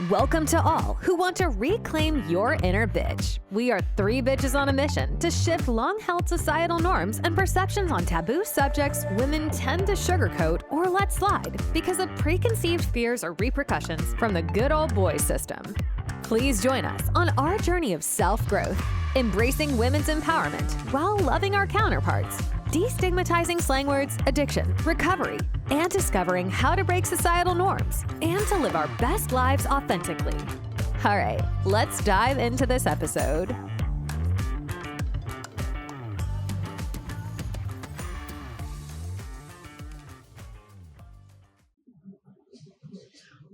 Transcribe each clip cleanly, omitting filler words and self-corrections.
Welcome to all who want to reclaim your inner bitch. We are three bitches on a mission to shift long-held societal norms and perceptions on taboo subjects women tend to sugarcoat or let slide because of preconceived fears or repercussions from the good old boy system. Please join us on our journey of self-growth, embracing women's empowerment while loving our counterparts, destigmatizing slang words, addiction, recovery, and discovering how to break societal norms and to live our best lives authentically. All right, let's dive into this episode.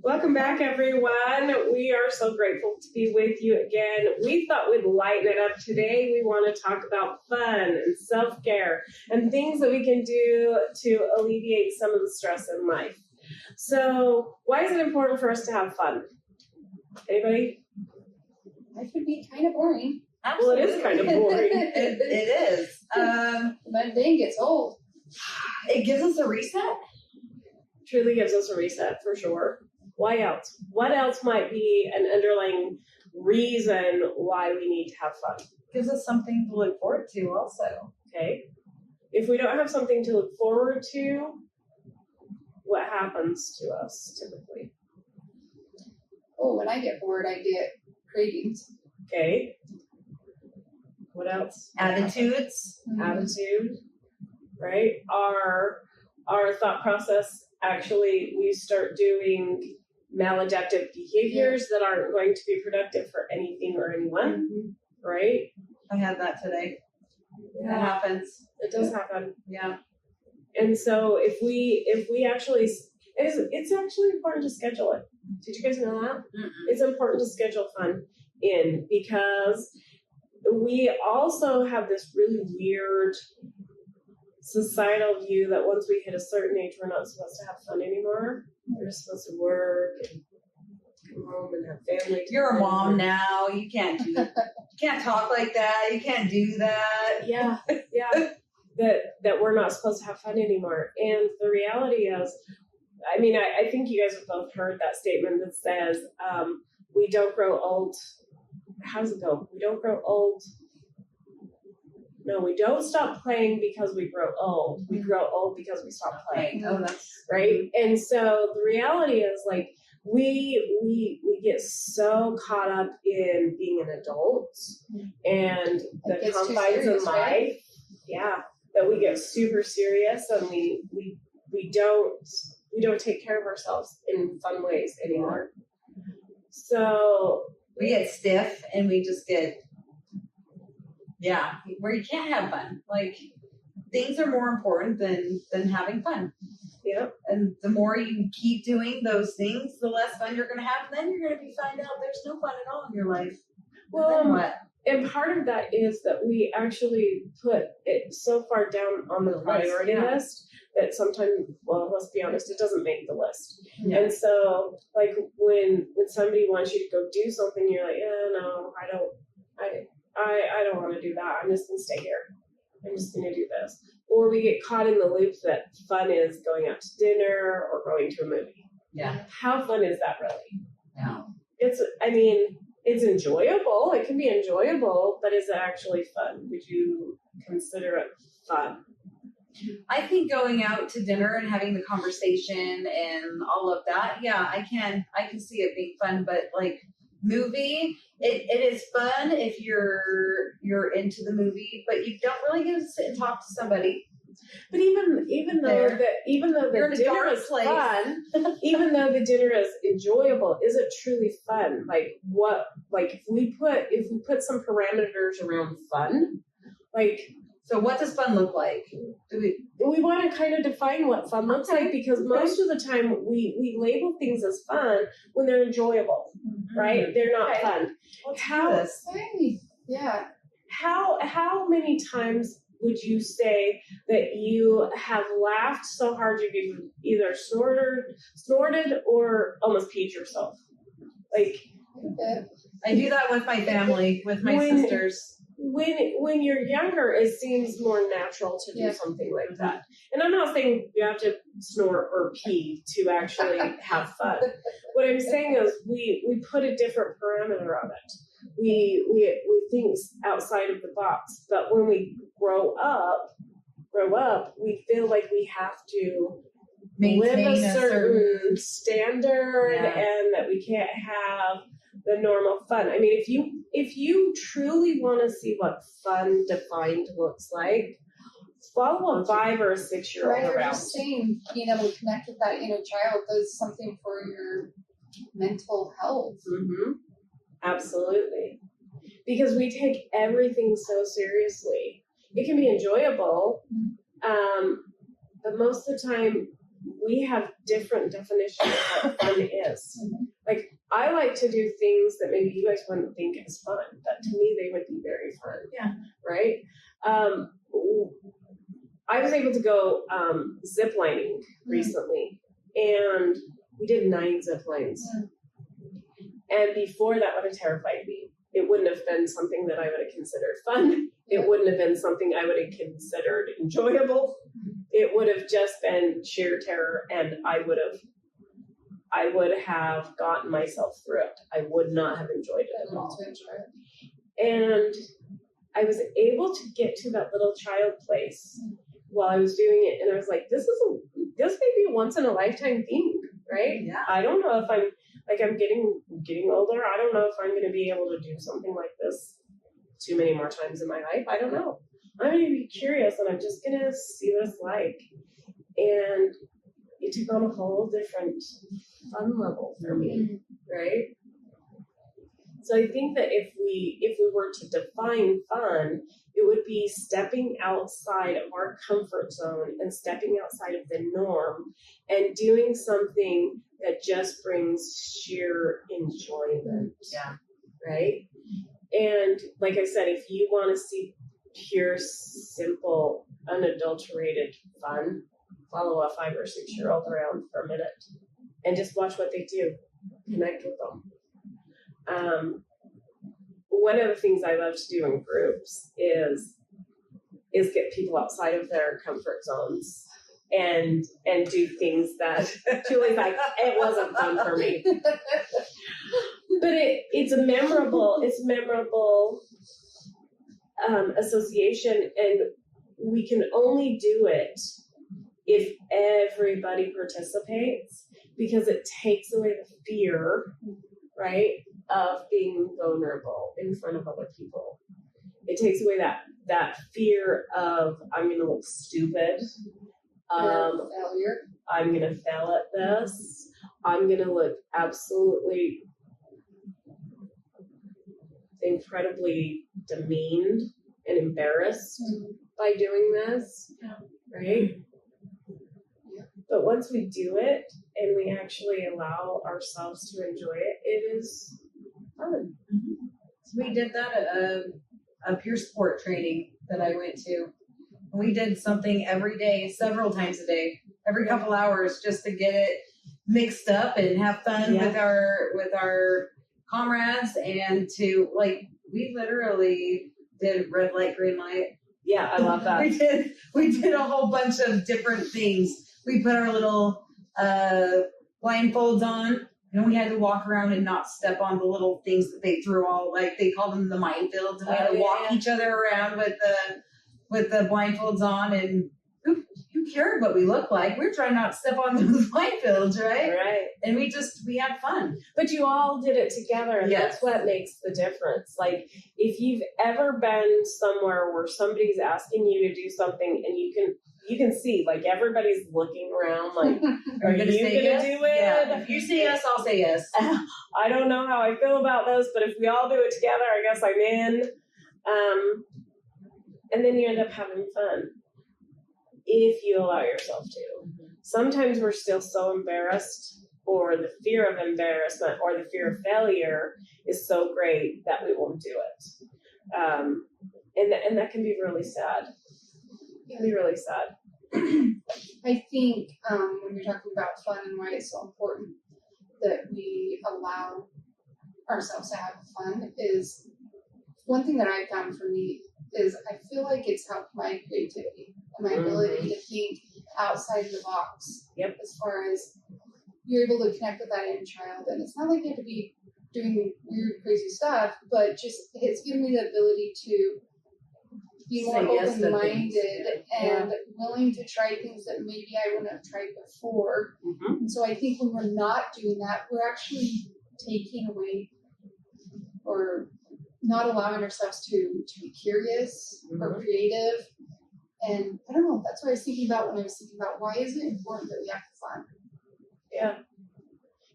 Welcome back, everyone. We are so grateful to be with you again. We thought we'd lighten it up today. We want to talk about fun and self-care and things that we can do to alleviate some of the stress in life. So why is it important for us to have fun? Anybody? Life would be kind of boring. Absolutely. Well, it is kind of boring. It is. But then gets old. It gives us a reset. Truly gives us a reset, for sure. Why else? What else might be an underlying reason why we need to have fun? Gives us something to look forward to also. Okay. If we don't have something to look forward to, what happens to us typically? Oh, when I get bored, I get cravings. Okay. What else? Attitudes. Attitude, right? Our thought process, actually, we start doing maladaptive behaviors that aren't going to be productive for anything or anyone, right? I had that today. Yeah. That happens. It does happen. Yeah. And so if we actually, it's actually important to schedule it. Did you guys know that? Mm-mm. It's important to schedule fun in because we also have this really weird societal view that once we hit a certain age, we're not supposed to have fun anymore. We're just supposed to work and come home and have family. You're a mom now. You can't do that. You can't talk like that. You can't do that. Yeah. That we're not supposed to have fun anymore. And the reality is, I mean, I think you guys have both heard that statement that says, we don't grow old. How does it go? We don't grow old. No, we don't stop playing because we grow old. We grow old because we stop playing. Oh, that's right. And so the reality is, like, we get so caught up in being an adult and the confines of life. Right? Yeah, that we get super serious and we don't take care of ourselves in fun ways anymore. So we get stiff and we just get. Yeah, where you can't have fun. Like, things are more important than having fun. Yeah. And the more you keep doing those things, the less fun you're going to have. And then you're going to find out there's no fun at all in your life. Well, then what? And part of that is that we actually put it so far down on the priority list that sometimes, well, let's be honest, it doesn't make the list. Yeah. And so, like, when somebody wants you to go do something, you're like, no, I don't want to do that. I'm just going to stay here. I'm just going to do this. Or we get caught in the loop that fun is going out to dinner or going to a movie. Yeah. How fun is that really? No. It's enjoyable. It can be enjoyable, but is it actually fun? Would you consider it fun? I think going out to dinner and having the conversation and all of that, yeah, I can see it being fun, but like movie, it is fun if you're into the movie, but you don't really get to sit and talk to somebody. But even though the dinner is fun, even though the dinner is enjoyable, is it truly fun? If we put some parameters around fun, like, so what does fun look like? We want to kind of define what fun looks like, because most of the time we label things as fun when they're enjoyable, right? They're not fun. How many times would you say that you have laughed so hard you've either snorted or almost peed yourself? Like, I do that with my family, with my sisters. when you're younger, it seems more natural to do something like that. And I'm not saying you have to snort or pee to actually have fun. What I'm saying is we put a different parameter on it. We think outside of the box. But when we grow up, we feel like we have to Maintain live a certain standard, Yeah. and that we can't have the normal fun. I mean, if you truly want to see what fun defined looks like, follow a 5 or a 6-year-old Right, you're around. just saying being able to connect with that inner child does something for your mental health. Mm-hmm. Absolutely. Because we take everything so seriously. It can be enjoyable, but most of the time we have different definitions of what fun is. Like, I like to do things that maybe you guys wouldn't think is fun, but to me they would be very fun. Yeah. Right? I was able to go zip lining recently, and we did 9 zip lines. And before, that would have terrified me. It wouldn't have been something that I would have considered fun. It wouldn't have been something I would have considered enjoyable. It would have just been sheer terror, and I would have gotten myself through it. I would not have enjoyed it at all. And I was able to get to that little child place while I was doing it, and I was like, this may be a once in a lifetime thing, right? Yeah. I don't know if I'm getting older. I don't know if I'm going to be able to do something like this too many more times in my life. I don't know. I'm going to be curious, and I'm just going to see what it's like. And it took on a whole different fun level for me, right? So I think that if we were to define fun, it would be stepping outside of our comfort zone and stepping outside of the norm and doing something that just brings sheer enjoyment. Yeah. Right? And like I said, if you want to see pure, simple, unadulterated fun, follow a 5 or 6-year-old around for a minute and just watch what they do. Connect with them. One of the things I love to do in groups is get people outside of their comfort zones and do things that Julie's like, it wasn't fun for me. But it's a memorable association, and we can only do it if everybody participates, because it takes away the fear, right, of being vulnerable in front of other people. It takes away that fear of, I'm going to look stupid. Failure. I'm going to fail at this. I'm going to look absolutely incredibly demeaned and embarrassed by doing this, right? Yeah. But once we do it and we actually allow ourselves to enjoy it, it is fun. So we did that at a peer sport training that I went to. We did something every day, several times a day, every couple hours, just to get it mixed up and have fun with our comrades, and to, like, we literally did red light, green light. Yeah, I love that. We did a whole bunch of different things. We put our little blindfolds on, and we had to walk around and not step on the little things that they threw all, like, they call them the minefields, and we had to walk each other around with the blindfolds on, and who cared what we looked like? We're trying not to step on those minefields, right? Right. And we had fun. But you all did it together, and that's what makes the difference. Like, if you've ever been somewhere where somebody's asking you to do something, and you can see, like, everybody's looking around, like, are you gonna do it? Yeah. If you say yes, I'll say yes. I don't know how I feel about this, but if we all do it together, I guess I'm in. And then you end up having fun if you allow yourself to. Sometimes we're still so embarrassed, or the fear of embarrassment or the fear of failure is so great that we won't do it. And that can be really sad. It can be really sad. I think when you're talking about fun and why it's so important that we allow ourselves to have fun is one thing that I found for me is I feel like it's helped my creativity and my ability to think outside the box. Yep. As far as you're able to connect with that inner child, and it's not like you have to be doing weird, crazy stuff, but just it's given me the ability to be more Say yes to open-minded things. and willing to try things that maybe I wouldn't have tried before. Mm-hmm. And so I think when we're not doing that, we're actually taking away or not allowing ourselves to be curious or creative. And I don't know, that's what I was thinking about when I was thinking about why is it important that we have fun? Yeah.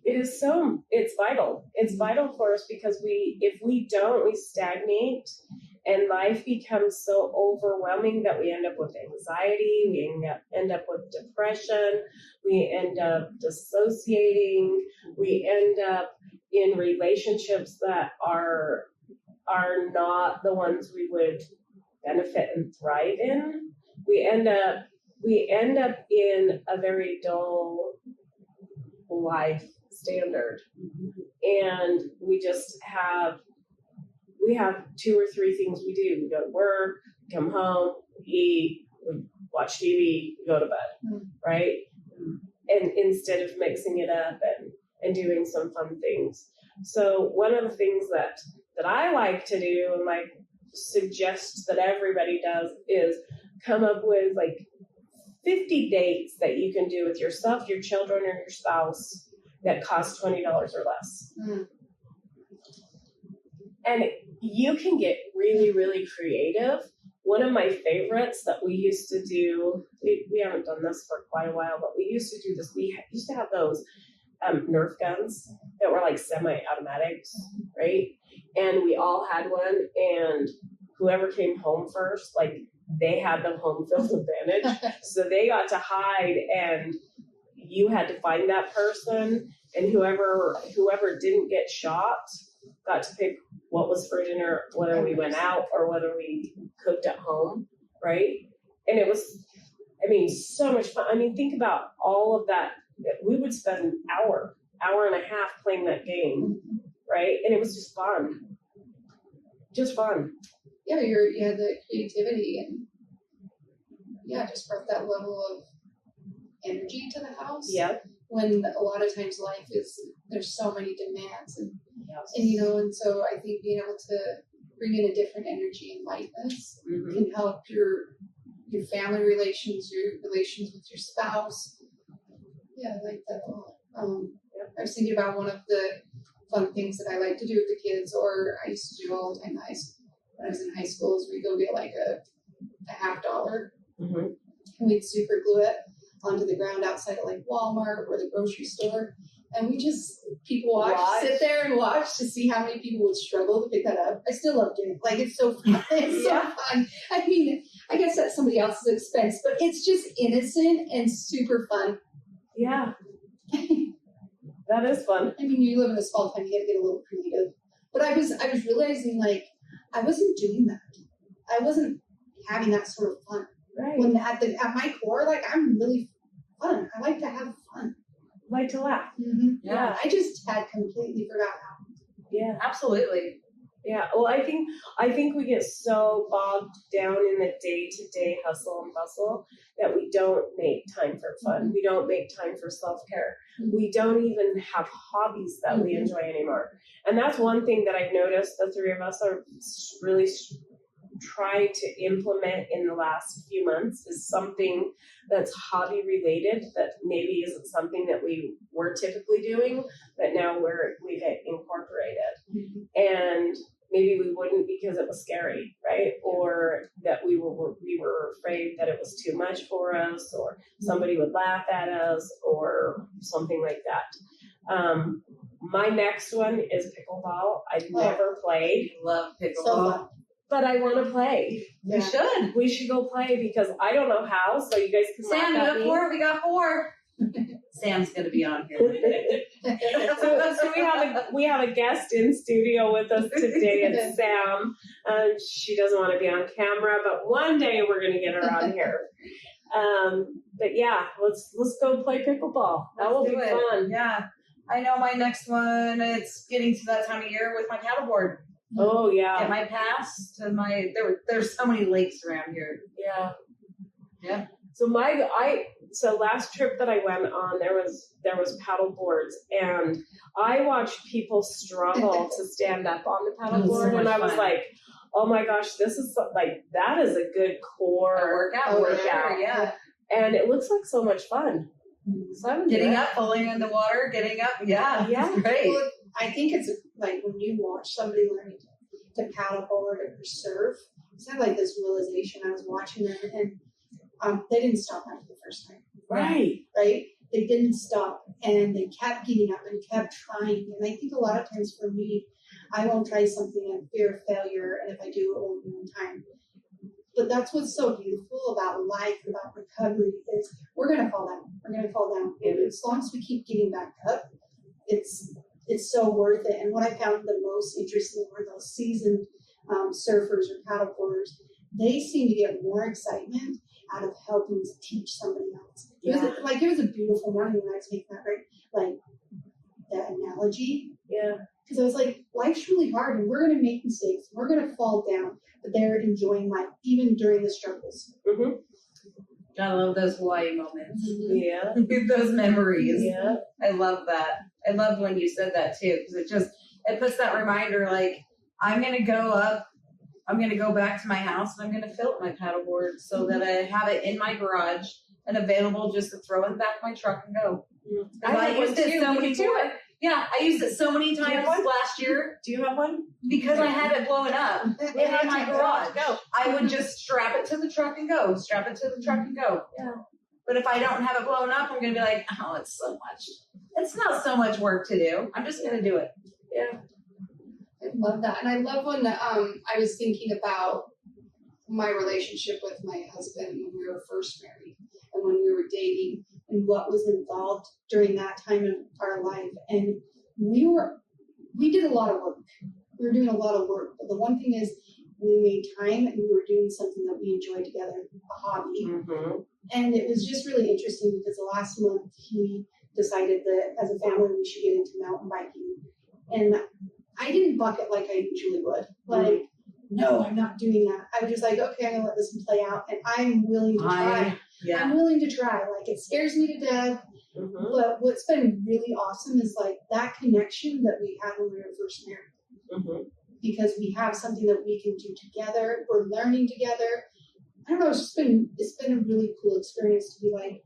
It is it's vital. It's vital for us because if we don't, we stagnate and life becomes so overwhelming that we end up with anxiety, we end up with depression, we end up dissociating, we end up in relationships that are not the ones we would benefit and thrive in. We end up in a very dull life standard, and we have 2 or 3 things we do. We go to work, come home, we eat, we watch TV, we go to bed, right? And instead of mixing it up and doing some fun things. So one of the things that I like to do and like suggest that everybody does is come up with like 50 dates that you can do with yourself, your children, or your spouse that cost $20 or less. And you can get really, really creative. One of my favorites that we used to do, we haven't done this for quite a while, but we used to do this. We used to have those Nerf guns that were like semi-automatics, right? And we all had one, and whoever came home first, like they had the home field advantage. So they got to hide, and you had to find that person, and whoever didn't get shot got to pick what was for dinner, whether we went out or whether we cooked at home, right? And it was, so much fun. Think about all of that. We would spend an hour and a half playing that game, right? And it was just fun. Just fun. Yeah, you had the creativity and just brought that level of energy to the house. Yeah. When a lot of times life there's so many demands and so I think being able to bring in a different energy and lightness can help your family relations, your relations with your spouse. Yeah, I like that a lot. I was thinking about one of the fun things that I like to do with the kids, or I used to do all the time when I was in high school, is we go get like a $50, and we'd super glue it onto the ground outside of like Walmart or the grocery store. And we just, sit there and watch to see how many people would struggle to pick that up. I still love doing it. Like, it's so fun. It's so fun. I guess that's somebody else's expense, but it's just innocent and super fun. Yeah. That is fun. You live in a small town, you gotta get a little creative. But I was realizing, like, I wasn't doing that. I wasn't having that sort of fun. Right. When at my core, like, I'm really fun. I like to have fun. Like to laugh. Yeah. I just had completely forgot how. Yeah. Absolutely. Yeah. Well, I think we get so bogged down in the day-to-day hustle and bustle that we don't make time for fun. We don't make time for self-care. We don't even have hobbies that we enjoy anymore. And that's one thing that I've noticed the 3 of us are really trying to implement in the last few months is something that's hobby related that maybe isn't something that we were typically doing, but now we've incorporated. And maybe we wouldn't because it was scary, right? Or that we were afraid that it was too much for us, or somebody would laugh at us, or something like that. My next one is pickleball. I've never played. Love pickleball. So fun. But I want to play. Yeah. We should go play because I don't know how, so you guys can Sam, you laugh at got me. 4? We got 4. Sam's going to be on here. So we have a guest in studio with us today. It's Sam. She doesn't want to be on camera, but one day we're going to get her on here. But yeah, let's go play pickleball. That will be fun. Yeah. I know my next one, it's getting to that time of year with my paddleboard. Oh yeah. Get my pass to my. There's so many lakes around here. Yeah. Yeah. So last trip that I went on, there was paddle boards, and I watched people struggle to stand up on the paddle board, so and I much was fun. like, oh my gosh, this is that is a good core Workout. Yeah. and it looks like so much fun. So I'm Getting up, pulling in the water, getting up. Yeah. Yeah. It's great. Well, I think it's like when you watch somebody learning to paddleboard or to surf, it's kind of like this realization. I was watching them, and they didn't stop after the first time. Right. Right? They didn't stop, and they kept getting up and kept trying. And I think a lot of times for me, I won't try something in fear of failure, and if I do, it won't be on time. But that's what's so beautiful about life, about recovery, is we're going to fall down. We're going to fall down. And as long as we keep getting back up, it's so worth it. And what I found the most interesting were those seasoned surfers or paddleboarders. They seem to get more excitement out of helping to teach somebody else. It was a beautiful morning when I was making that, right? Like that analogy. Yeah. Because I was like, life's really hard, and we're going to make mistakes. We're going to fall down, but they're enjoying life, even during the struggles. Mm-hmm. Gotta love those Hawaii moments. Yeah. Those memories. Yeah. I love that. I love when you said that too, because it puts that reminder, like, I'm going to go back to my house, and I'm going to fill up my paddleboard so that I have it in my garage and available just to throw in the back of my truck and go. I used it so many times. Yeah, I used it so many times last year. Do you have one? Because I had it blowing up in my garage. Go. I would just strap it to the truck and go. Strap it to the truck and go. Yeah. But if I don't have it blown up, I'm going to be like, oh, it's so much. It's not so much work to do. I'm just going to do it. Yeah. I love that. And I love when I was thinking about my relationship with my husband when we were first married and when we were dating and what was involved during that time in our life. And we did a lot of work. We were doing a lot of work. But the one thing is we made time and we were doing something that we enjoyed together, a hobby. Mm-hmm. And it was just really interesting because the last month he decided that as a family we should get into mountain biking. And I didn't bucket like I usually would. Like, no, I'm not doing that. I was just like, okay, I'm going to let this one play out. And I'm willing to try. I'm willing to try. Like, it scares me to death. Mm-hmm. But what's been really awesome is like that connection that we had when we were first married. Mm-hmm. Because we have something that we can do together. We're learning together. I don't know, it's been a really cool experience to be like,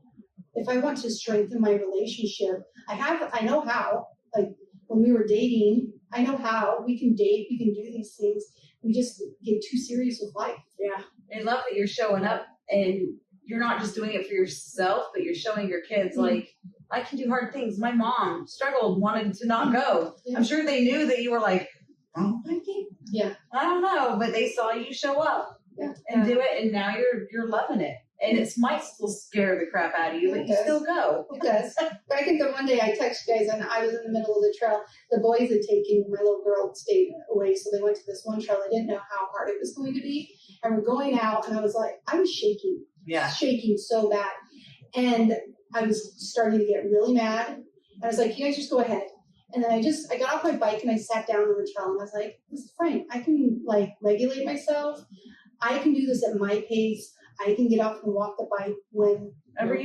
if I want to strengthen my relationship, I know how. Like when we were dating, I know how. We can date, we can do these things. We just get too serious with life. Yeah. I love that you're showing up and you're not just doing it for yourself, but you're showing your kids, like, I can do hard things. My mom struggled, wanted to not go. Yeah. I'm sure they knew that you were like, oh, Yeah. I don't know, but they saw you show up and do it, and now you're loving it. And it might still scare the crap out of you, but you still go. It does. But I think that one day I texted you guys and I was in the middle of the trail. The boys had taken, my little girl stayed away, so they went to this one trail. They didn't know how hard it was going to be. And we're going out, and I was like, I was shaking. Yeah. Shaking so bad. And I was starting to get really mad. I was like, you guys just go ahead. And then I got off my bike and I sat down on the trail and I was like, this is fine. I can like regulate myself. I can do this at my pace. I can get off and walk the bike whenever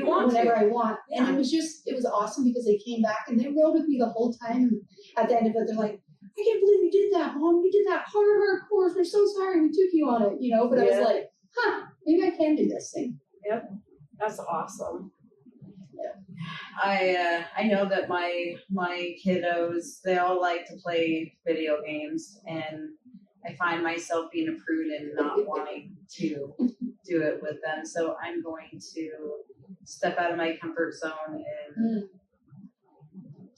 I want. Yeah. And it was awesome because they came back and they rode with me the whole time. And at the end of it, they're like, I can't believe you did that, Mom. You did that hard course. We're so sorry we took you on it, But I was like, maybe I can do this thing. Yep. That's awesome. I know that my kiddos, they all like to play video games, and I find myself being a prude and not wanting to do it with them. So I'm going to step out of my comfort zone and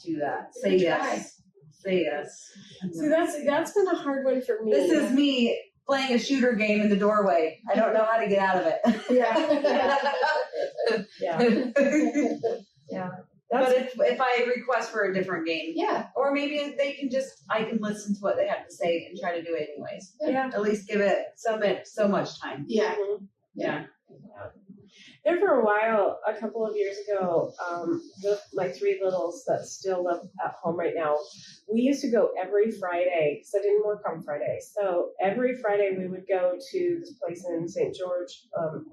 do that. Say yes. Say yes. See, that's been a hard one for me. This is me playing a shooter game in the doorway. I don't know how to get out of it. Yeah. But if I request for a different game, or maybe I can listen to what they have to say and try to do it anyways. Yeah. At least give it so much time. Yeah. Yeah. There for a while, a couple of years ago, my 3 littles that still live at home right now, we used to go every Friday because I didn't work on Friday. So every Friday we would go to this place in St. George,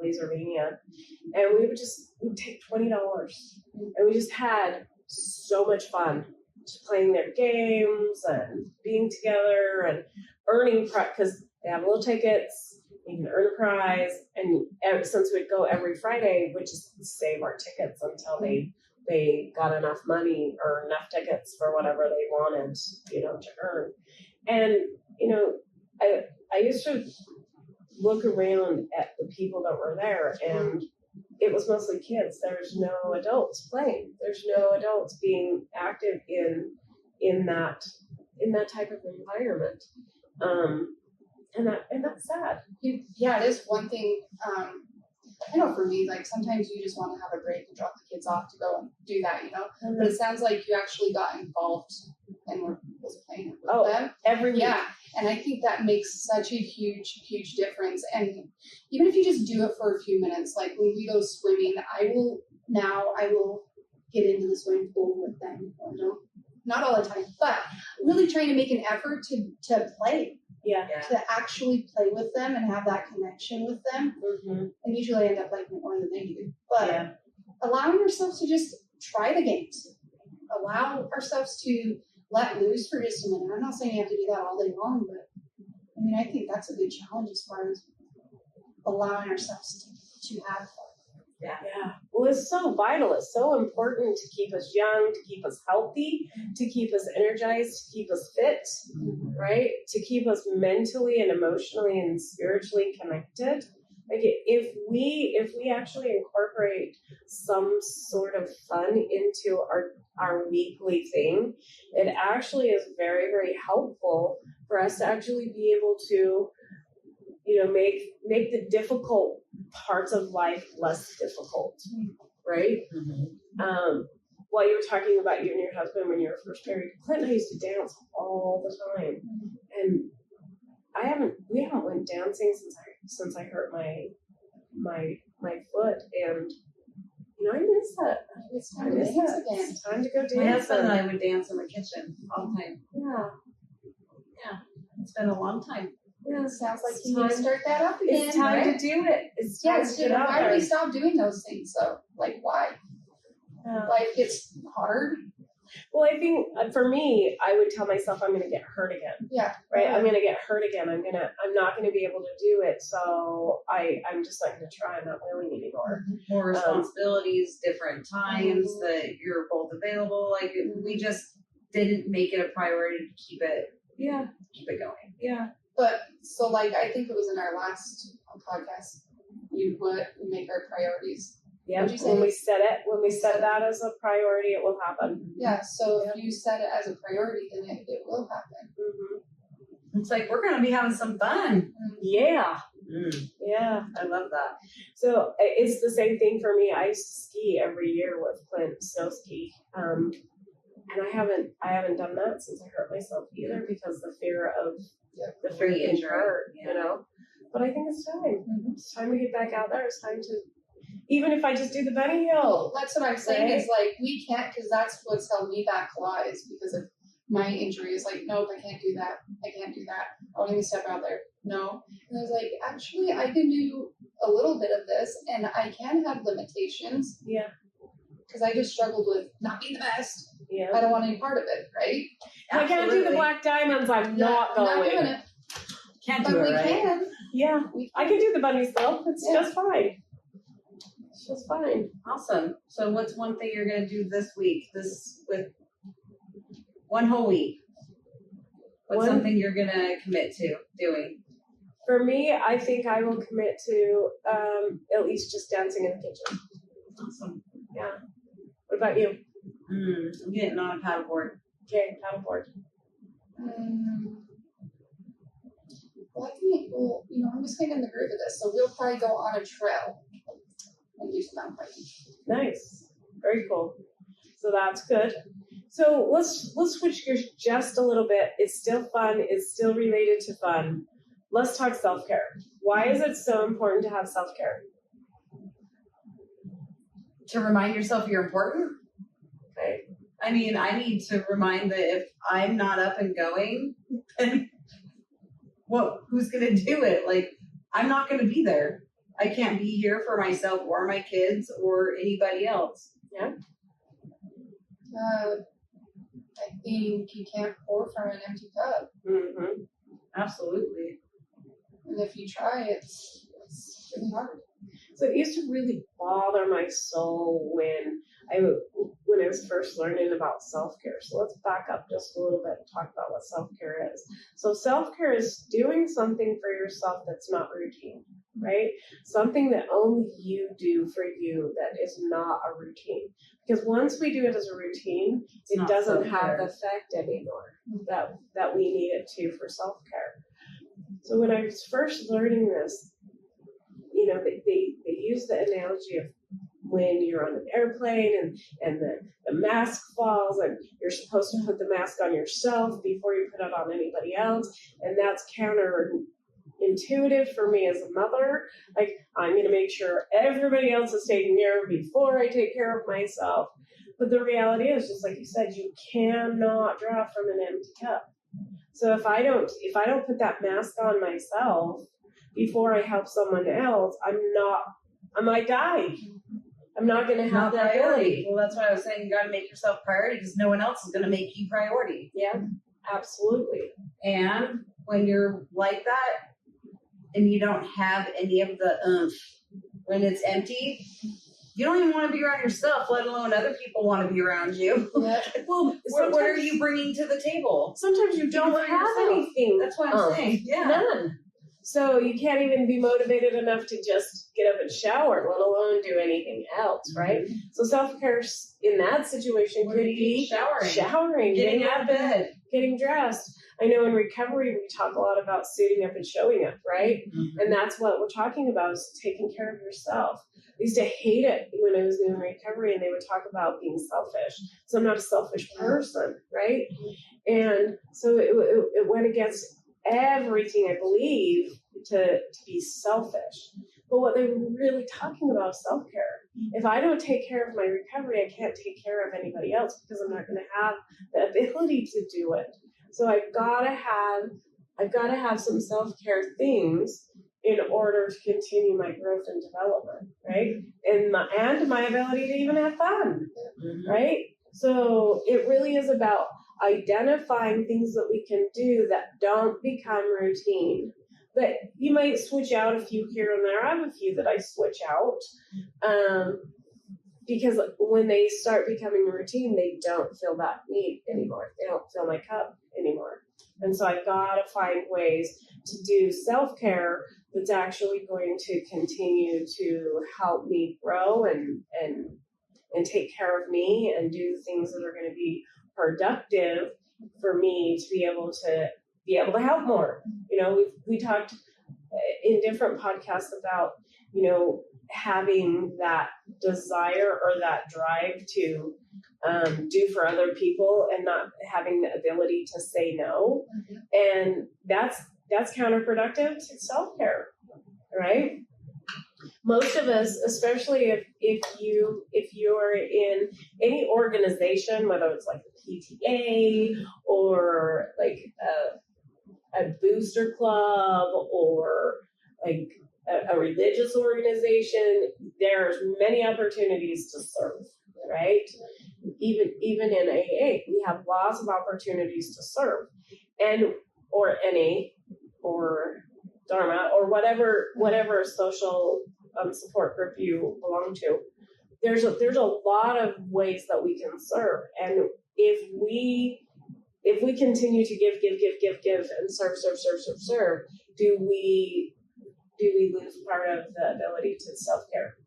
Lasermania, and we'd take $20, and we just had so much fun, just playing their games and being together and earning because they have little tickets. You can earn a prize, and since we'd go every Friday, we'd just save our tickets until they got enough money or enough tickets for whatever they wanted, to earn. And I used to look around at the people that were there, and it was mostly kids. There's no adults playing. There's no adults being active in that type of environment. And that's sad. Yeah, it is one thing. I know for me, like sometimes you just want to have a break and drop the kids off to go and do that, But it sounds like you actually got involved and was playing with them every week. Yeah, and I think that makes such a huge, huge difference. And even if you just do it for a few minutes, like when we go swimming, I will get into the swimming pool with them. Not all the time, but really trying to make an effort to play. Yeah. To actually play with them and have that connection with them. Mm-hmm. And usually I end up liking it more than they do. But allowing ourselves to just try the games. Allow ourselves to let loose for just a minute. I'm not saying you have to do that all day long, but I think that's a good challenge as far as allowing ourselves to have fun. Yeah. Well, it's so vital. It's so important to keep us young, to keep us healthy, to keep us energized, to keep us fit, right? To keep us mentally and emotionally and spiritually connected. Like if we actually incorporate some sort of fun into our weekly thing, it actually is very, very helpful for us to actually be able to, make the difficult parts of life less difficult, right? Mm-hmm. While you were talking about you and your husband when you were first married, Clint and I used to dance all the time, and we haven't went dancing since I hurt my foot, and I miss that. It's time to dance again. It's time to go dance. My husband and I would dance in the kitchen all the time. Yeah. It's been a long time. Yeah, sounds like you need to start that up again. It's time right? to do it. It's time to get out why there. do we stop doing those things? So, why? Life gets hard. Well, I think for me, I would tell myself I'm going to get hurt again. Yeah. Right. I'm going to get hurt again. I'm not going to be able to do it. So I'm just not going to try. I'm not willing anymore. More responsibilities, different times that you're both available. Like we just didn't make it a priority to keep it going. Yeah. But so I think it was in our last podcast, we make our priorities. Yeah. When we set that as a priority, it will happen. Yeah. So if you set it as a priority, then it will happen. Mm-hmm. It's like we're gonna be having some fun. Yeah. Yeah. I love that. So it's the same thing for me. I used to ski every year with Clint, snow ski. And I haven't done that since I hurt myself either because the fear of getting hurt, But I think it's time. Mm-hmm. It's time to get back out there. It's time to, even if I just do the bunny hill. Well, that's what I'm saying. Right? Is we can't, because that's what's held me back a lot is because of my injury. Is nope, I can't do that. I can't do that. I won't even step out there. No. And I was like, actually, I can do a little bit of this, and I can have limitations. Yeah. Because I just struggled with not being the best. Yeah. I don't want any part of it, right? I can't do the black diamonds. I'm not going. Not doing it. Can't but do it, we right? can. Yeah. I can do the bunnies though. It's just fine. It's just fine. Awesome. So what's one thing you're gonna do this week? With one whole week? What's something you're gonna commit to doing? For me, I think I will commit to at least just dancing in the kitchen. Awesome. Yeah. What about you? I'm getting on a paddleboard. Okay, paddleboard. Well, I think, I'm just kind of in the groove of this, so we'll probably go on a trail and do some mountain biking. Nice. Very cool. So that's good. So let's switch gears just a little bit. It's still fun. It's still related to fun. Let's talk self-care. Why is it so important to have self-care? to remind yourself you're important. Okay. I mean, I need to remind that if I'm not up and going, then who's going to do it? Like, I'm not going to be there. I can't be here for myself or my kids or anybody else. Yeah. I think you can't pour from an empty cup. Mm-hmm. Absolutely. And if you try, it's really hard. So it used to really bother my soul when I was first learning about self-care. So let's back up just a little bit and talk about what self-care is. So self-care is doing something for yourself that's not routine, right? Something that only you do for you that is not a routine. Because once we do it as a routine, it doesn't have the effect anymore that we need it to for self-care. So when I was first learning this, you know, they use the analogy of when you're on an airplane and the mask falls and you're supposed to put the mask on yourself before you put it on anybody else. And that's counterintuitive for me as a mother. Like, I'm going to make sure everybody else is taken care of before I take care of myself. But the reality is, just like you said, you cannot draw from an empty cup. So if I don't put that mask on myself before I help someone else, I might die. I'm not going to have that ability. Well, that's why I was saying you got to make yourself priority because no one else is going to make you priority. Yeah, absolutely. And when you're like that and you don't have any of the when it's empty, you don't even want to be around yourself, let alone other people want to be around you. Yeah. Well, what are you bringing to the table? Sometimes you don't have yourself. anything. That's what I'm saying. Yeah. None. So you can't even be motivated enough to just get up and shower, let alone do anything else, right? Mm-hmm. So self-care in that situation could be showering, getting out of bed, getting dressed. I know in recovery we talk a lot about suiting up and showing up, right? Mm-hmm. And that's what we're talking about, is taking care of yourself. I used to hate it when I was doing recovery and they would talk about being selfish. So I'm not a selfish person, right? And so it went against everything I believe to be selfish. But what they were really talking about is self-care. If I don't take care of my recovery, I can't take care of anybody else because I'm not going to have the ability to do it. So I've got to have some self-care things in order to continue my growth and development, right? And my ability to even have fun, right? So it really is about identifying things that we can do that don't become routine. But you might switch out a few here and there. I have a few that I switch out because when they start becoming a routine, they don't feel that need anymore. They don't fill my cup anymore. And so I've got to find ways to do self-care that's actually going to continue to help me grow and take care of me and do things that are going to be productive for me to be able to help more. You know, we talked in different podcasts about, you know, having that desire or that drive to do for other people and not having the ability to say no. And that's counterproductive to self-care, right? Most of us, especially if you're in any organization, whether it's like a PTA or like a booster club or like a religious organization, there's many opportunities to serve, right? Even in AA, we have lots of opportunities to serve, or NA or Dharma or whatever social support group you belong to. There's a lot of ways that we can serve, and if we continue to give and serve, do we lose part of the ability to self-care?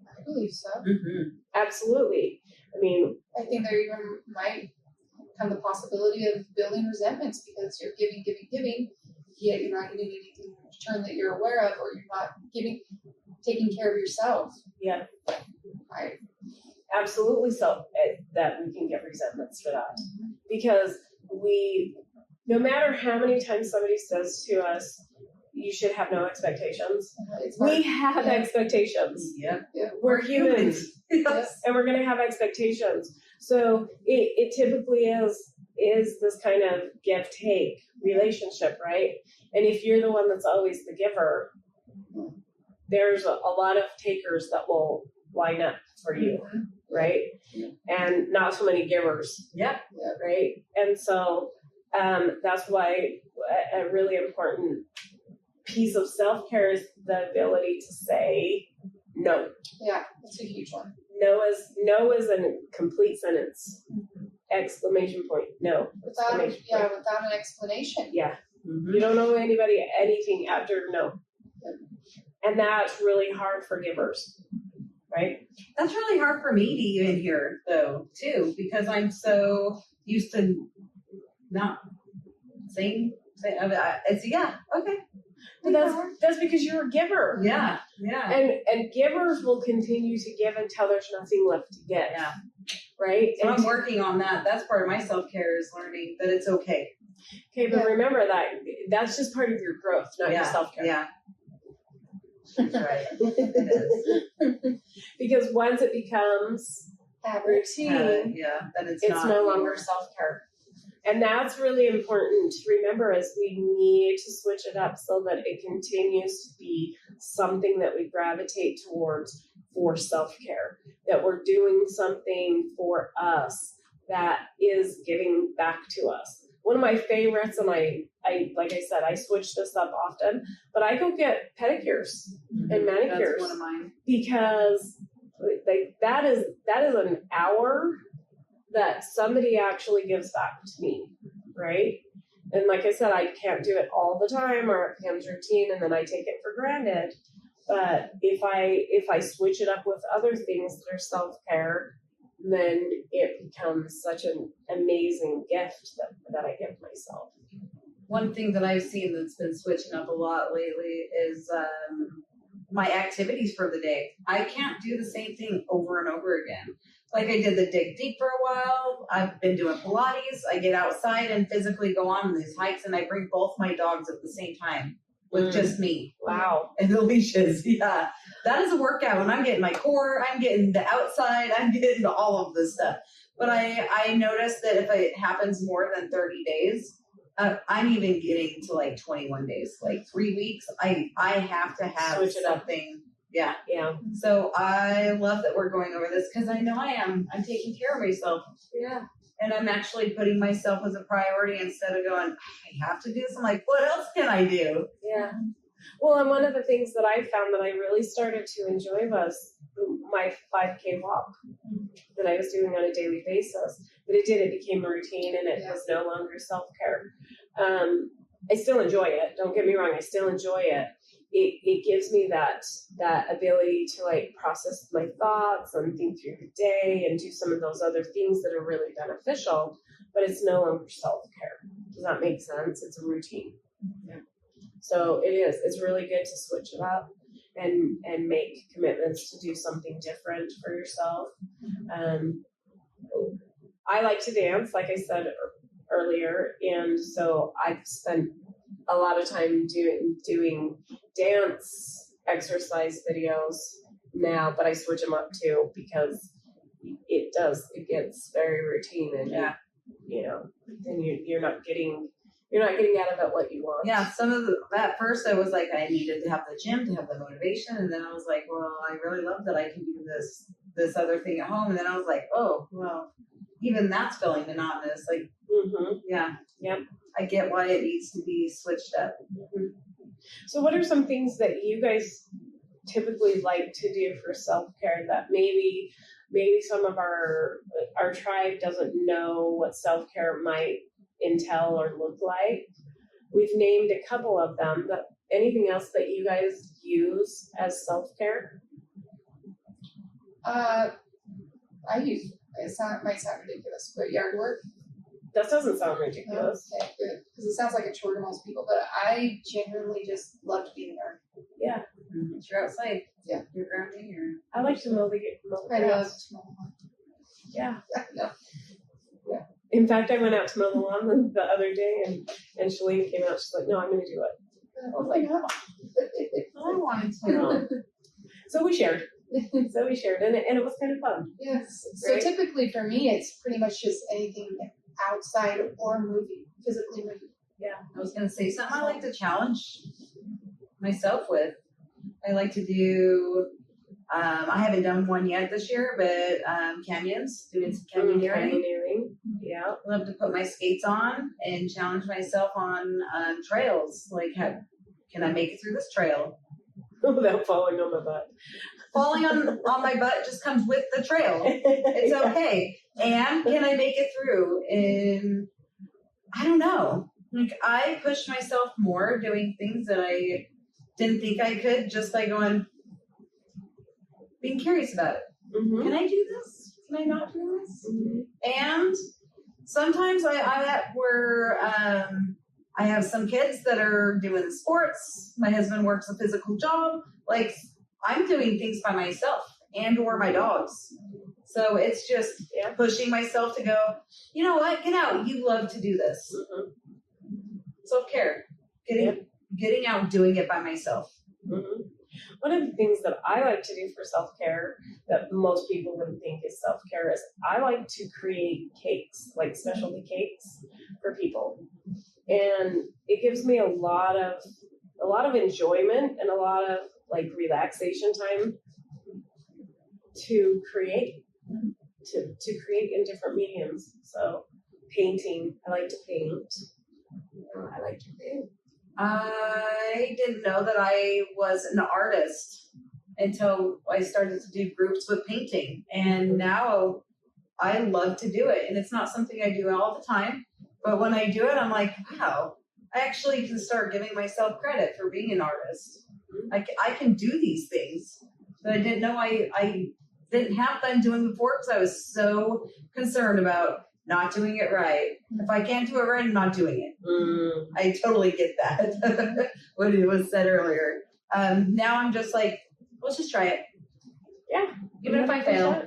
I believe so. Mm-hmm. Absolutely. I mean, I think there even might come the possibility of building resentments because you're giving, yet you're not getting anything in return that you're aware of, or you're not taking care of yourself. Yeah. Right. Absolutely. So that we can get resentments for that, because no matter how many times somebody says to us, you should have no expectations. It's hard. We have Yeah. expectations. Yep. We're humans. Yes. And we're going to have expectations. So it typically is this kind of give take relationship, right? And if you're the one that's always the giver, there's a lot of takers that will line up for you, right? And not so many givers, Yep. right? And so that's why a really important piece of self-care is the ability to say no. Yeah, that's a huge one. No is a complete sentence. Exclamation point. No. Without Exclamation point. without an explanation. Yeah. Mhm. You don't know anybody anything after no. And that's really hard for givers, right? That's really hard for me to even hear, though, too, because I'm so used to not saying it's okay. But that's because you're a giver. Yeah. And givers will continue to give until there's nothing left to give. Yeah. Right? So And I'm working on that. That's part of my self-care is learning that it's okay. okay, but Yeah. remember that that's just part of your growth, not your self-care. Yeah. That's right. It is. Because once it becomes routine, Then it's it's not no longer self-care. And that's really important to remember is we need to switch it up so that it continues to be something that we gravitate towards for self-care, that we're doing something for us that is giving back to us. One of my favorites, and I like I said, I switch this up often, but I go get pedicures and manicures. That's one of mine. Because like that is an hour that somebody actually gives back to me, right? And like I said, I can't do it all the time or it becomes routine and then I take it for granted. But if I switch it up with other things that are self-care, then it becomes such an amazing gift that I give myself. One thing that I've seen that's been switching up a lot lately is my activities for the day. I can't do the same thing over and over again. Like I did the dig deep for a while. I've been doing Pilates. I get outside and physically go on these hikes and I bring both my dogs at the same time with just me. Wow. And the leashes. Yeah. That is a workout. And I'm getting my core, I'm getting the outside, I'm getting all of this stuff. But I noticed that if it happens more than 30 days, I'm even getting to like 21 days, like 3 weeks. I have to have Switch it up. something. Yeah. Yeah. So I love that we're going over this because I know I'm taking care of myself. Yeah. And I'm actually putting myself as a priority instead of going, I have to do this. I'm like, what else can I do? Yeah. Well, and one of the things that I found that I really started to enjoy was my 5K walk that I was doing on a daily basis. But it became a routine and it was no longer self-care. I still enjoy it. Don't get me wrong. I still enjoy it. It gives me that ability to like process my thoughts and think through the day and do some of those other things that are really beneficial, but it's no longer self-care. Does that make sense? It's a routine. Yeah. So it is. It's really good to switch it up and make commitments to do something different for yourself. I like to dance, like I said earlier, and so I've spent a lot of time doing dance exercise videos now, but I switch them up too because it gets very routine and then you're not getting out of it what you want. Yeah, at first I was like, I needed to have the gym to have the motivation, and then I was like, well, I really love that I can do this other thing at home, and then I was like, oh, well, even that's feeling monotonous. Like, yeah, Yep. I get why it needs to be switched up. So what are some things that you guys typically like to do for self-care that maybe some of our tribe doesn't know what self-care might entail or look like? We've named a couple of them, but anything else that you guys use as self-care? Might sound ridiculous, but yard work. That doesn't sound ridiculous. Okay, good. Because it sounds like a chore to most people, but I genuinely just loved being there. Yeah. You're outside. Yeah. You're grounding. I like to mow the I love grass. to mow. Yeah. Yeah. In fact, I went out to mow the lawn the other day and Shalene came out. She's like, no, I'm going to do it. I was like, oh. I wanted to. So we shared. And it was kind of fun. Yes. So Right? typically for me, it's pretty much just anything outside or moving, physically moving. I was gonna say something I like to challenge myself with. I like to do. I haven't done one yet this year, but canyons, doing some canyoneering. Canyoneering. Yeah. I love to put my skates on and challenge myself on trails. Like, can I make it through this trail? Without falling on my butt. Falling on my butt just comes with the trail. It's okay. And can I make it through? And I don't know. Like, I pushed myself more doing things that I didn't think I could, just by being curious about it. Mm-hmm. Can I do this? Can I not do this? And sometimes I'm at where I have some kids that are doing sports. My husband works a physical job. Like, I'm doing things by myself and or my dogs. So it's just pushing myself to go, you know what? Get out. You love to do this. Mm-hmm. Self-care. Getting out and doing it by myself. Mm-hmm. One of the things that I like to do for self-care that most people wouldn't think is self-care is I like to create cakes, like specialty cakes for people. And it gives me a lot of enjoyment and a lot of like relaxation time to create in different mediums. So painting, I like to paint. I didn't know that I was an artist until I started to do groups with painting. And now I love to do it. And it's not something I do all the time. But when I do it, I'm like, wow, I actually can start giving myself credit for being an artist. I can do these things that I didn't know I didn't have fun doing before because I was so concerned about not doing it right. If I can't do it right, I'm not doing it. I totally get that. What it was said earlier. Now I'm just like, let's just try it. Yeah. Even if I fail.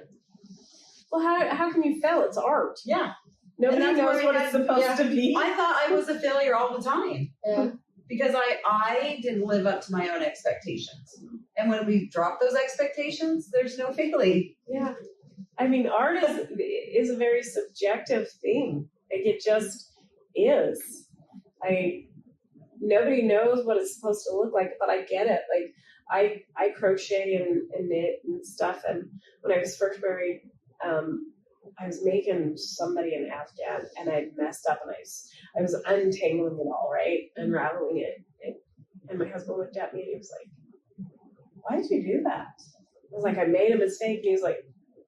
Well, how can you fail? It's art. Yeah. Nobody knows what it's supposed to be. I thought I was a failure all the time. Yeah. Because I didn't live up to my own expectations. And when we drop those expectations, there's no failing. Yeah. I mean, art is a very subjective thing. Like, it just is. Nobody knows what it's supposed to look like, but I get it. Like, I crochet and knit and stuff. And when I was first married, I was making somebody an Afghan, and I messed up, and I was untangling it all, right, unraveling it. And my husband looked at me, and he was like, "Why did you do that?" I was like, "I made a mistake." And he was like,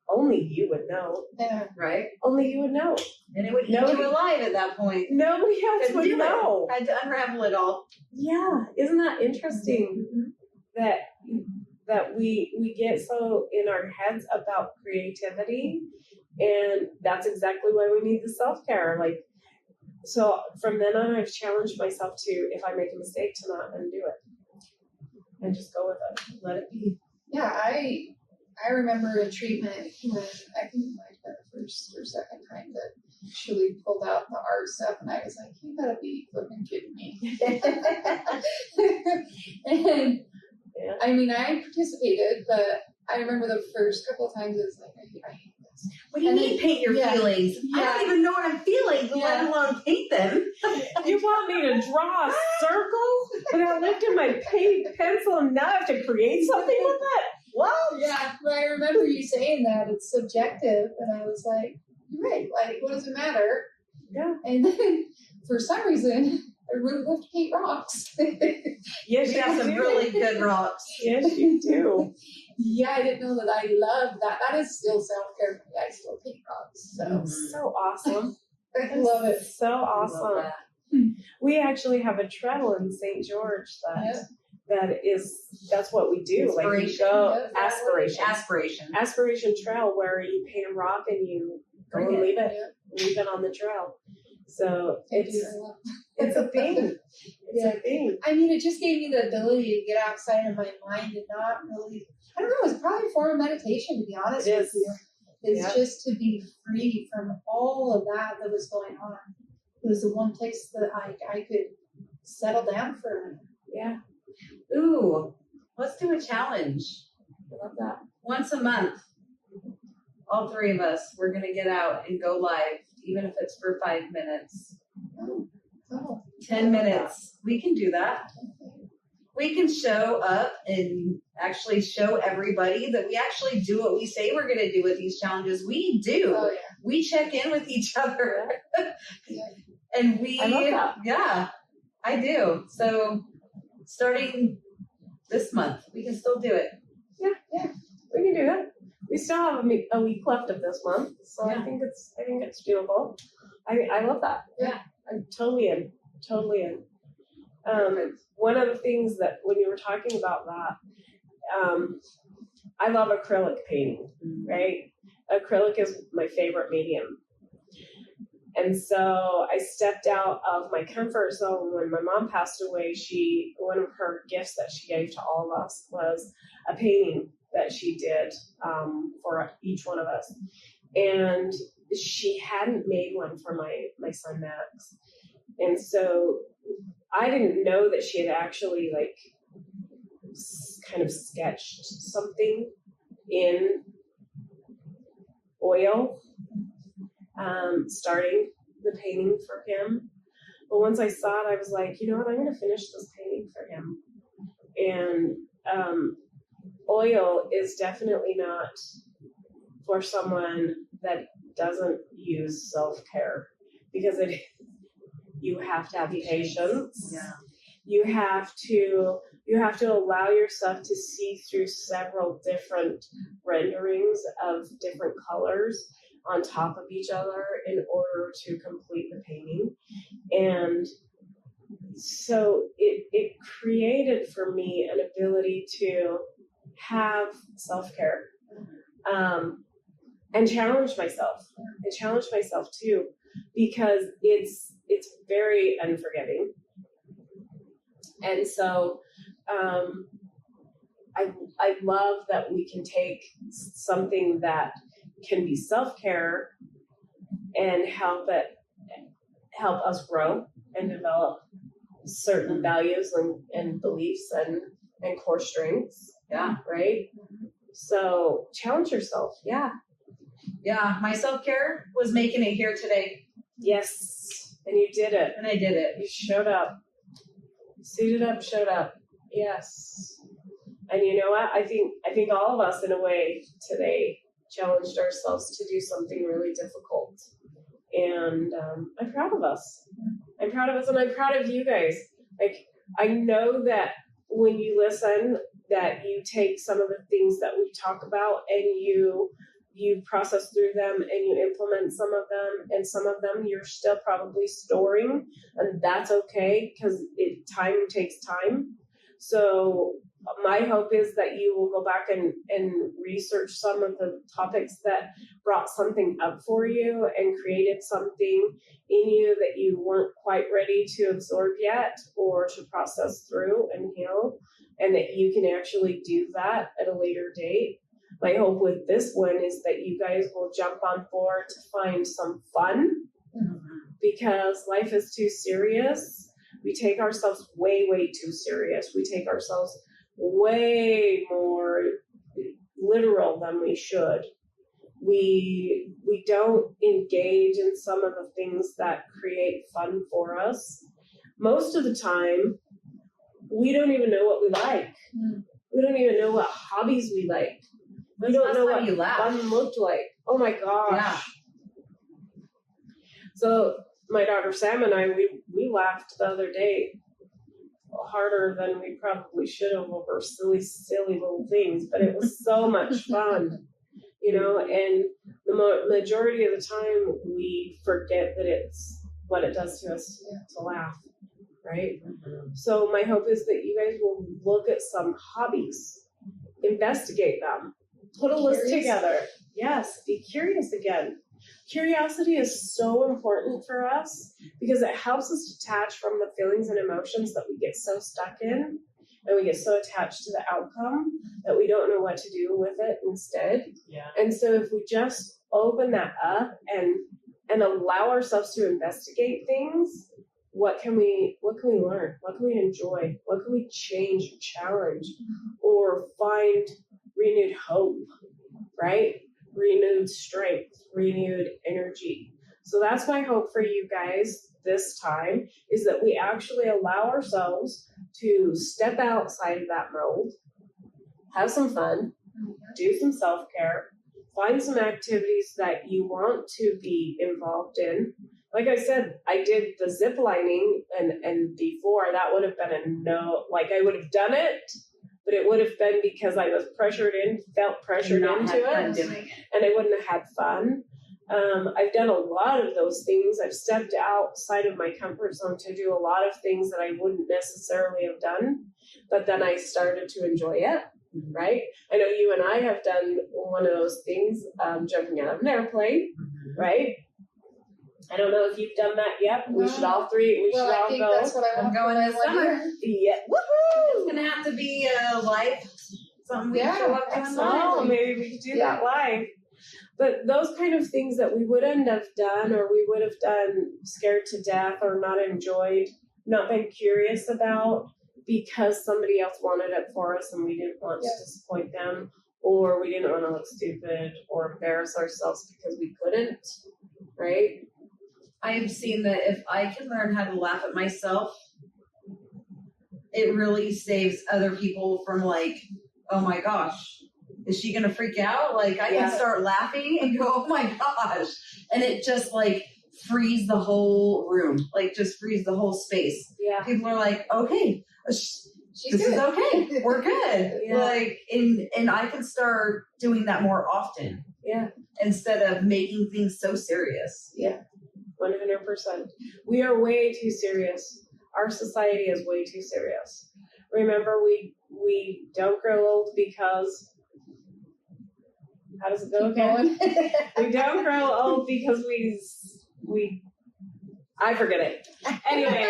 "Only you would know." Yeah. Right? Only you would know. And it would eat you alive at that point. Nobody else Couldn't would do know. it. Had to unravel it all. Yeah, isn't that interesting? That we get so in our heads about creativity, and that's exactly why we need the self-care. Like, so from then on, I've challenged myself to, if I make a mistake, to not undo it and just go with it, let it be. Yeah, I remember a treatment when I think it might have been the first or second time that Shirley pulled out the art stuff, and I was like, "You gotta be flipping kidding me!" And Yeah. I mean, I participated, but I remember the first couple of times it was like, I hate this. What do you mean paint your feelings? I Yeah. don't even know what I'm feeling, let alone paint them. You want me to draw a circle? But I lifted my pencil, and now I have to create something with it? What? Yeah, but I remember you saying that it's subjective, and I was like, "You're right. Like, what does it matter?" Yeah. And then for some reason, I really love to paint rocks. Yes, We you have some do. really good rocks. Yes, you do. Yeah, I didn't know that I loved that. That is still self-care for me. I still paint rocks. So So awesome. I love it. So awesome. We actually have a trail in St. George that's what we do. Like, we go aspiration trail, where you paint a rock and you go and leave it on the trail. So it's a thing. It's a thing. I mean, it just gave me the ability to get outside of my mind and not really, I don't know, it's probably a form of meditation, to be honest with you. It's just to be free from all of that was going on. It was the one place that I could settle down for a minute. Yeah, Ooh, let's do a challenge. I love that. Once a month, all three of us, we're going to get out and go live, even if it's for 5 minutes. Oh, 10 minutes. We can do that. We can show up and actually show everybody that we actually do what we say we're going to do with these challenges. We do. oh yeah. We check in with each other. Yeah. And we, I love that. yeah, I do. So starting this month, we can still do it. We can do it. We still have a week left of this month, so Yeah. I think it's doable. I love that. Yeah. I'm totally in. One of the things that when you were talking about that, I love acrylic painting, right? Acrylic is my favorite medium. And so I stepped out of my comfort zone when my mom passed away. One of her gifts that she gave to all of us was a painting that she did for each one of us. And she hadn't made one for my son Max. And so I didn't know that she had actually like kind of sketched something in oil, starting the painting for him. But once I saw it, I was like, you know what, I'm going to finish this painting for him. And oil is definitely not for someone that doesn't use self-care, because you have to have patience. Yeah. You have to allow yourself to see through several different renderings of different colors on top of each other in order to complete the painting. And so it created for me an ability to have self-care, and challenge myself. I challenge myself too, because it's very unforgiving. And so I love that we can take something that can be self-care and help us grow and develop certain values and beliefs and core strengths. Yeah. Right? So challenge yourself. Yeah. Yeah. My self-care was making it here today. Yes. And you did it. And I did it. You showed up. Suited up, showed up. Yes. And you know what? I think all of us in a way today challenged ourselves to do something really difficult. And I'm proud of us. I'm proud of us, and I'm proud of you guys. Like, I know that when you listen, that you take some of the things that we talk about and you process through them and you implement some of them, and some of them you're still probably storing, and that's okay, because time takes time. So my hope is that you will go back and research some of the topics that brought something up for you and created something in you that you weren't quite ready to absorb yet or to process through and heal, and that you can actually do that at a later date. My hope with this one is that you guys will jump on board to find some fun, because life is too serious. We take ourselves way, way too serious. We take ourselves way more literal than we should. We don't engage in some of the things that create fun for us. Most of the time, we don't even know what we like. We don't even know what hobbies we like. We don't know what fun looked like. Oh my gosh. Yeah. So my daughter Sam and I, we laughed the other day harder than we probably should have over silly little things, but it was so much fun, you know, and the majority of the time we forget that it's what it does to us to laugh, right? So my hope is that you guys will look at some hobbies, investigate them, put a list together. Yes, be curious again. Curiosity is so important for us because it helps us detach from the feelings and emotions that we get so stuck in, and we get so attached to the outcome that we don't know what to do with it instead. Yeah. And so if we just open that up and allow ourselves to investigate things, what can we learn? What can we enjoy? What can we change or challenge or find renewed hope, right? Renewed strength, renewed energy. So that's my hope for you guys this time, is that we actually allow ourselves to step outside of that mold, have some fun, do some self-care, find some activities that you want to be involved in. Like I said, I did the zip lining, and before that would have been a no, like I would have done it, but it would have been because I was felt pressured into it, and I wouldn't have had fun. I've done a lot of those things. I've stepped outside of my comfort zone to do a lot of things that I wouldn't necessarily have done, but then I started to enjoy it, right? I know you and I have done one of those things, jumping out of an airplane, right? I don't know if you've done that yet. We should all three. Well, I think go. that's what I want going this summer. Yeah, woohoo! It's gonna have to be live. Something we Yeah, show up doing absolutely. live. Oh, maybe we could do that live. But those kind of things that we wouldn't have done, or we would have done scared to death, or not enjoyed, not been curious about, because somebody else wanted it for us and we didn't want to disappoint them, or we didn't want to look stupid or embarrass ourselves because we couldn't, right? I've seen that if I can learn how to laugh at myself, it really saves other people from like, oh my gosh, is she gonna freak out? Like I can start laughing and go, oh my gosh. And it just like frees the whole room, like just frees the whole space. Yeah. People are like, okay, this She's is good. okay. We're good. Yeah. Like, and I can start doing that more often. Yeah. Instead of making things so serious. 100%. We are way too serious. Our society is way too serious. Remember, we don't grow old because, how does it go again? We don't grow old because I forget it. Anyway,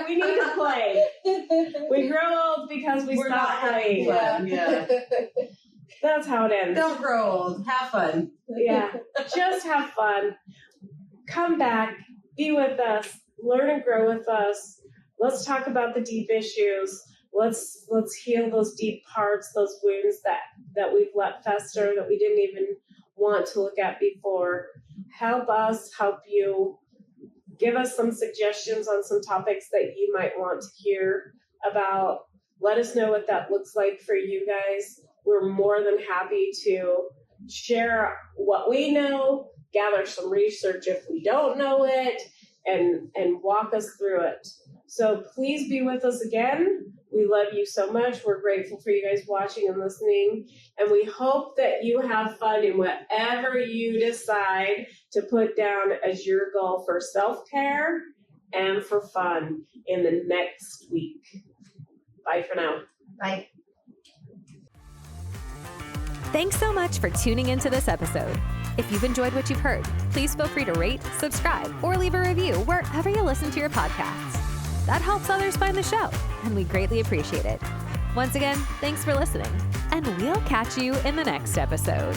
we need to play. We grow old because we stop playing. Yeah. That's how it ends. Don't grow old. Have fun. Yeah. Just have fun. Come back. Be with us. Learn and grow with us. Let's talk about the deep issues. Let's heal those deep parts, those wounds that we've let fester, that we didn't even want to look at before. Help us help you. Give us some suggestions on some topics that you might want to hear about. Let us know what that looks like for you guys. We're more than happy to share what we know, gather some research if we don't know it, and walk us through it. So please be with us again. We love you so much. We're grateful for you guys watching and listening. And we hope that you have fun in whatever you decide to put down as your goal for self-care and for fun in the next week. Bye for now. Bye. Thanks so much for tuning into this episode. If you've enjoyed what you've heard, please feel free to rate, subscribe, or leave a review wherever you listen to your podcasts. That helps others find the show, and we greatly appreciate it. Once again, thanks for listening, and we'll catch you in the next episode.